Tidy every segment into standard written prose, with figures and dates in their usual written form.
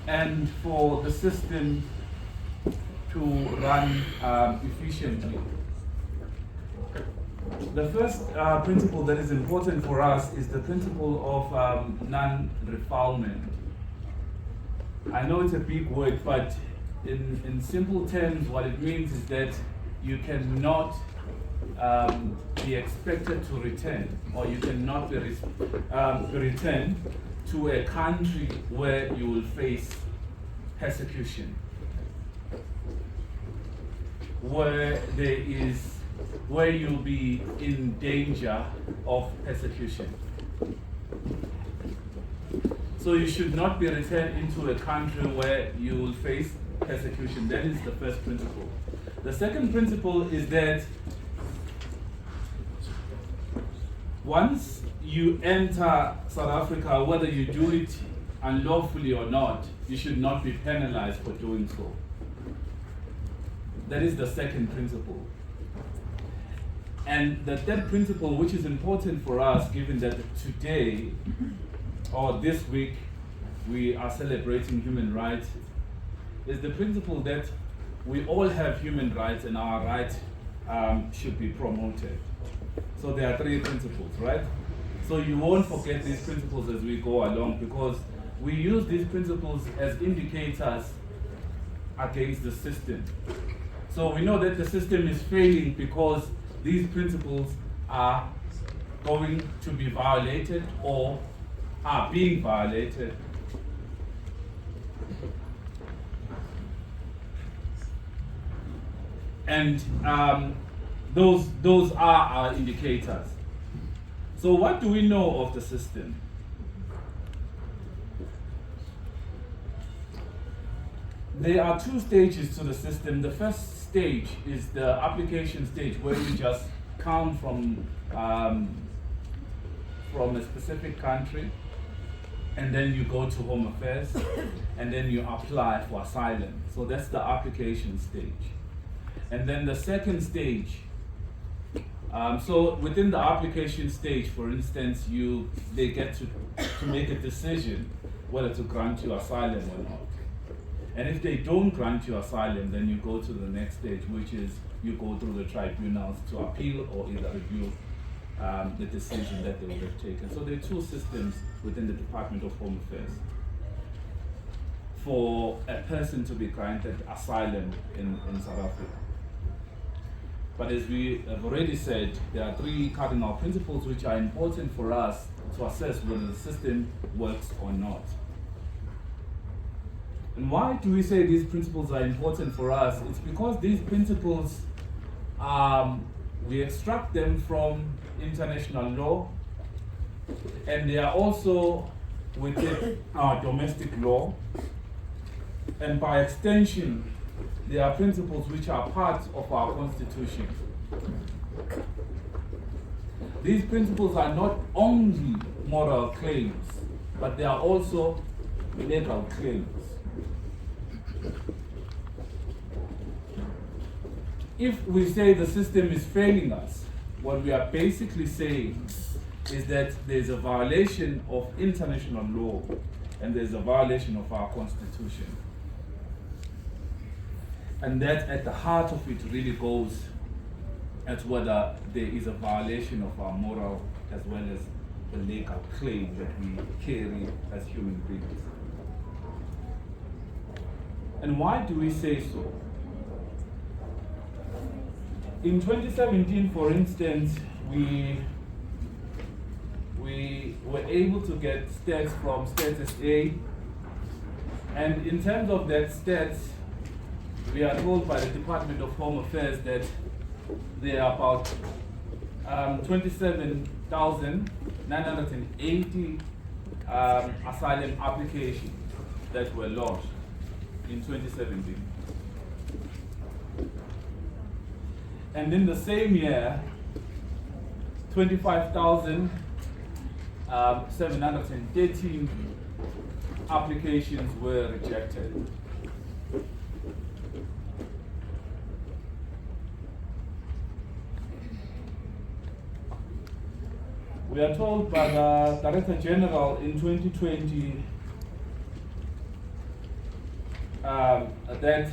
and for the system to run efficiently. The first principle that is important for us is the principle of non-refoulement. I know it's a big word, but in simple terms, what it means is that you cannot be expected to return, or you cannot be returned to a country where you will face persecution, where you'll be in danger of persecution. So you should not be returned into a country where you will face persecution. That is the first principle. The second principle is that once you enter South Africa, whether you do it unlawfully or not, you should not be penalized for doing so. That is the second principle. And the third principle, which is important for us, given that today or this week we are celebrating human rights, is the principle that we all have human rights and our rights should be promoted. So there are three principles, right? So you won't forget these principles as we go along, because we use these principles as indicators against the system. So we know that the system is failing because these principles are going to be violated or are being violated. And those are our indicators. So what do we know of the system? There are two stages to the system. The first stage is the application stage, where you just come from a specific country, and then you go to Home Affairs, and then you apply for asylum. So that's the application stage. And then the second stage, so within the application stage, for instance, they get to make a decision whether to grant you asylum or not. And if they don't grant you asylum, then you go to the next stage, which is you go through the tribunals to appeal or either review the decision that they would have taken. So there are two systems within the Department of Home Affairs for a person to be granted asylum in South Africa. But as we have already said, there are three cardinal principles which are important for us to assess whether the system works or not. And why do we say these principles are important for us? It's because these principles, we extract them from international law, and they are also within our domestic law, and by extension, they are principles which are part of our Constitution. These principles are not only moral claims, but they are also legal claims. If we say the system is failing us, what we are basically saying is that there's a violation of international law and there's a violation of our Constitution. And that at the heart of it really goes at whether there is a violation of our moral as well as the legal claim that we carry as human beings. And why do we say so? In 2017, for instance, we were able to get stats from Stats SA, and in terms of that stats, we are told by the Department of Home Affairs that there are about 27,980 asylum applications that were lodged in 2017. And in the same year, 25,713 applications were rejected. We are told by the Director General in 2020 that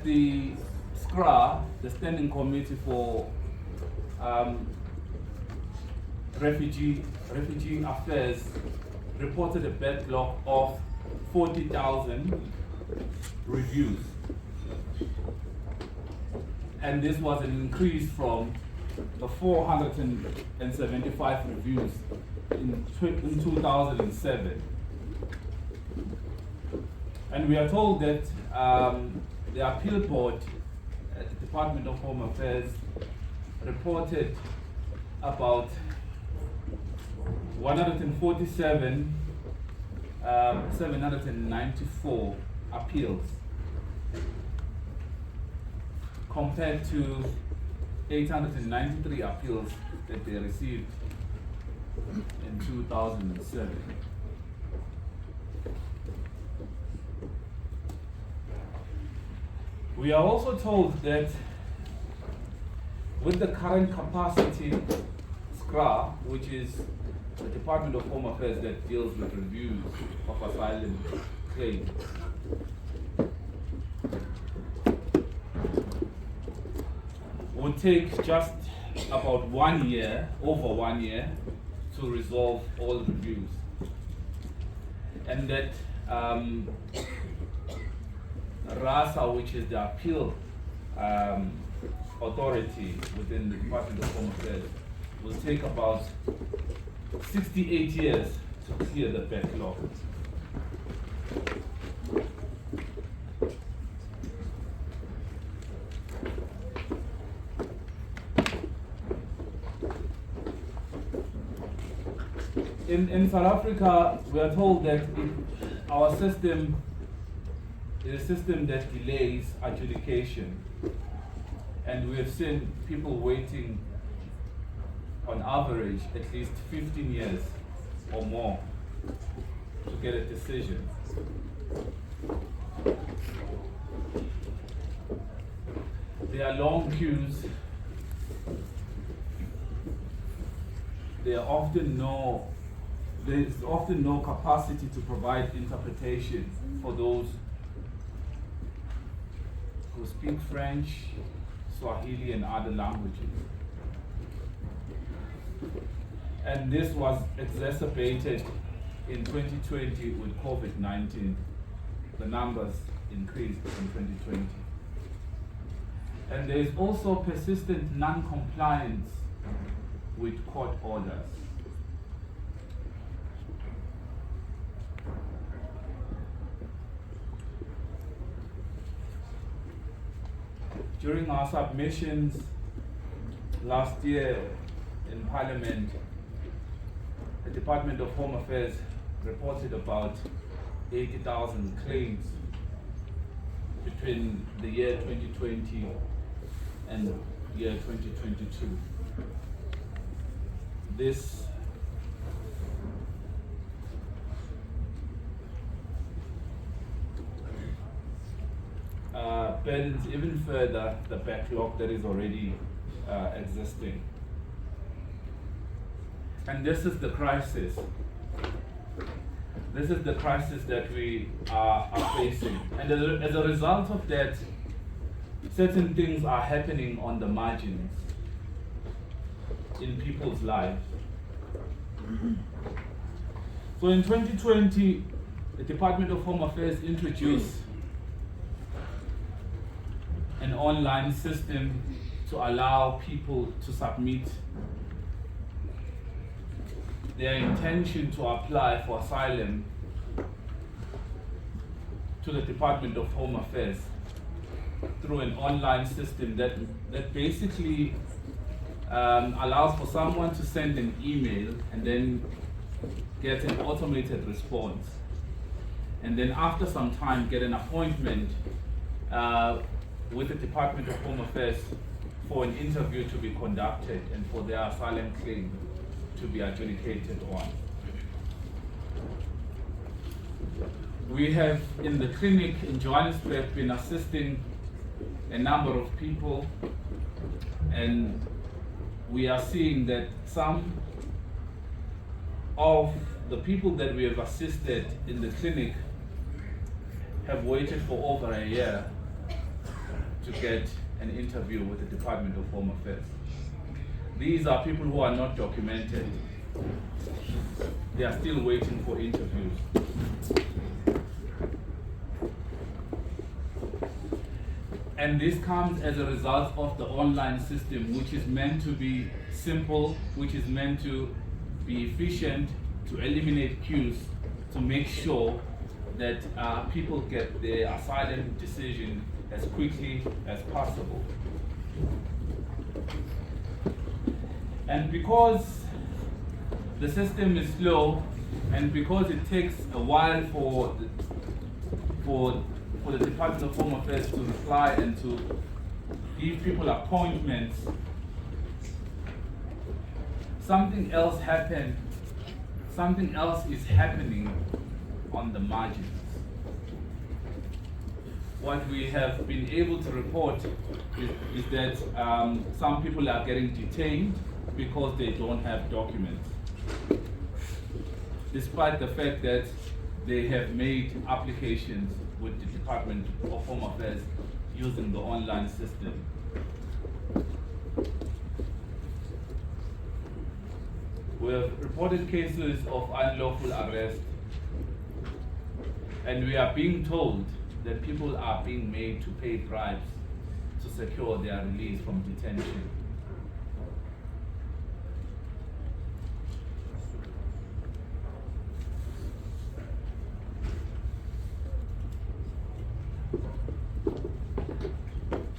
the SCRA, the Standing Committee for Refugee Affairs, reported a backlog of 40,000 reviews. And this was an increase from the 475 reviews in 2007. And we are told that the appeal board at the Department of Home Affairs reported about 794 appeals compared to 893 appeals that they received in 2007. We are also told that with the current capacity, SCRA, which is the Department of Home Affairs that deals with reviews of asylum claims, would take just about 1 year, over 1 year, to resolve all reviews. And that RASA, which is the appeal authority within the Department of Home Affairs, will take about 68 years to clear the backlog. In South Africa, we are told that our system is a system that delays adjudication. And we have seen people waiting on average at least 15 years or more to get a decision. There are long queues. There are there's often no capacity to provide interpretation for those who speak French, Swahili, and other languages. And this was exacerbated in 2020 with COVID-19. The numbers increased in 2020. And there is also persistent non-compliance with court orders. During our submissions last year in Parliament, the Department of Home Affairs reported about 80,000 claims between the year 2020 and year 2022. This burdens even further the backlog that is already existing. And this is the crisis. This is the crisis that we are facing. And as a result of that, certain things are happening on the margins in people's lives. So in 2020, the Department of Home Affairs introduced an online system to allow people to submit their intention to apply for asylum to the Department of Home Affairs through an online system that basically allows for someone to send an email and then get an automated response. And then after some time, get an appointment with the Department of Home Affairs for an interview to be conducted and for their asylum claim to be adjudicated on. We have in the clinic in Johannesburg been assisting a number of people, and we are seeing that some of the people that we have assisted in the clinic have waited for over a year to get an interview with the Department of Home Affairs. These are people who are not documented. They are still waiting for interviews. And this comes as a result of the online system, which is meant to be simple, which is meant to be efficient, to eliminate queues, to make sure that people get their asylum decision as quickly as possible. And because the system is slow, and because it takes a while for the Department of Home Affairs to reply and to give people appointments, something else happened. Something else is happening on the margins. What we have been able to report is that some people are getting detained because they don't have documents, despite the fact that they have made applications with the Department of Home Affairs using the online system. We have reported cases of unlawful arrest, and we are being told that people are being made to pay bribes to secure their release from detention.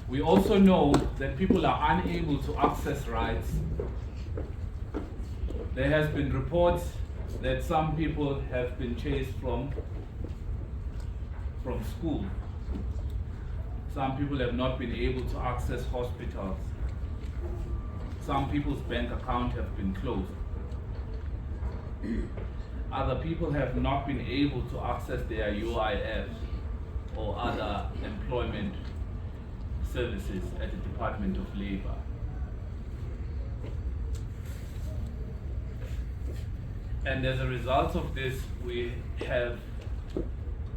We also know that people are unable to access rights. There has been reports that some people have been chased from school. Some people have not been able to access hospitals. Some people's bank accounts have been closed. Other people have not been able to access their UIF or other employment services at the Department of Labor. And as a result of this, we have,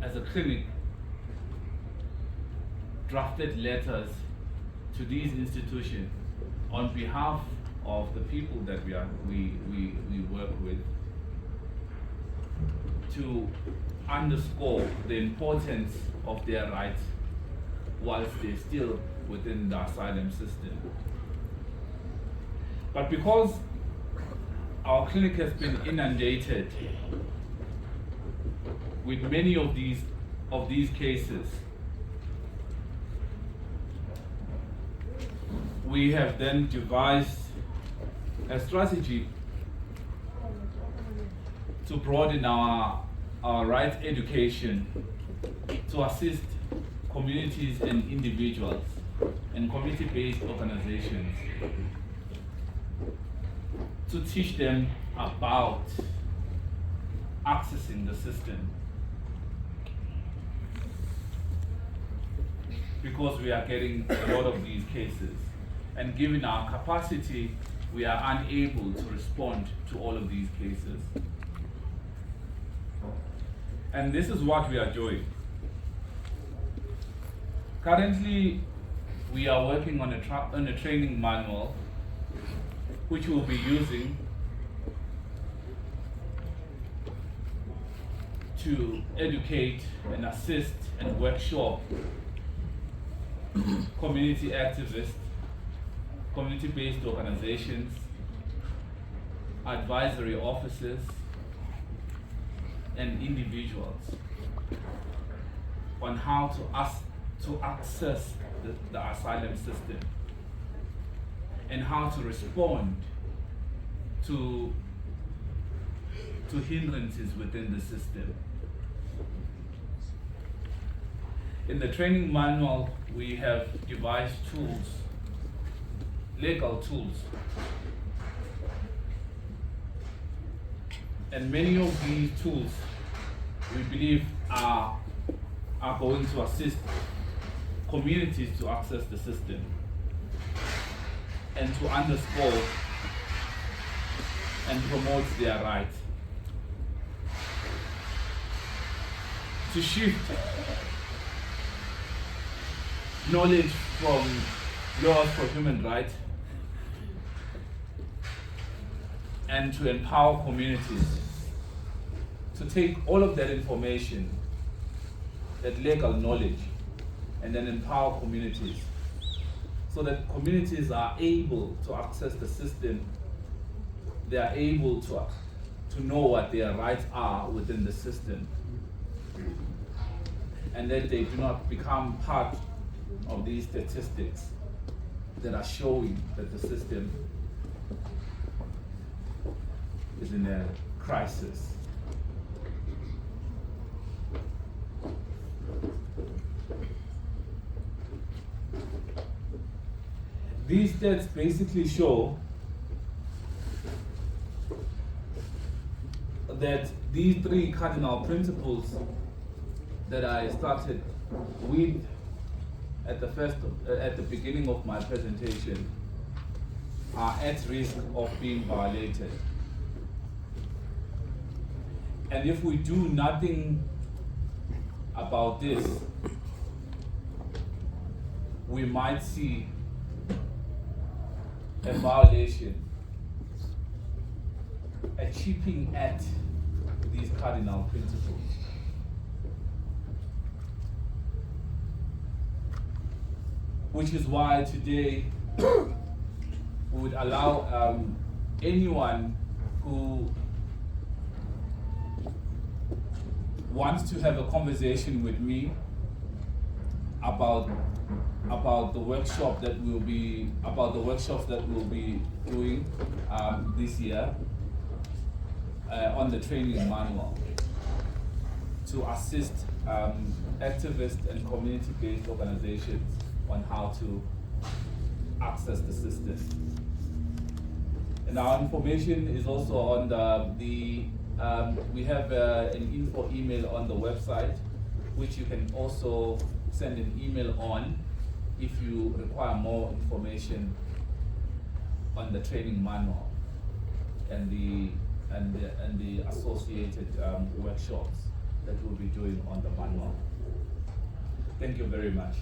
as a clinic, drafted letters to these institutions on behalf of the people that we work with, to underscore the importance of their rights whilst they're still within the asylum system. But because our clinic has been inundated with many of these cases, we have then devised a strategy to broaden our rights education to assist communities and individuals and community-based organizations, to teach them about accessing the system. Because we are getting a lot of these cases, and given our capacity, we are unable to respond to all of these cases. And this is what we are doing. Currently, we are working on a training manual which we'll be using to educate and assist and workshop community activists, community-based organizations, advisory officers, and individuals on how to access the asylum system and how to respond to hindrances within the system. In the training manual, we have devised tools, legal tools, and many of these tools we believe are going to assist communities to access the system and to underscore and promote their rights. To shift knowledge from laws for human rights and to empower communities to take all of that information, that legal knowledge, and then empower communities so that communities are able to access the system, they are able to know what their rights are within the system, and that they do not become part of these statistics that are showing that the system is in a crisis. These stats basically show that these three cardinal principles that I started with at the beginning of my presentation are at risk of being violated. And if we do nothing about this, we might see a violation, a chipping at these cardinal principles. Which is why today we would allow anyone who wants to have a conversation with me about the workshops that we'll be doing this year on the training manual to assist activist and community-based organizations on how to access the system. And our information is also on we have an info email on the website, which you can also send an email on if you require more information on the training manual and the associated workshops that we'll be doing on the manual. Thank you very much.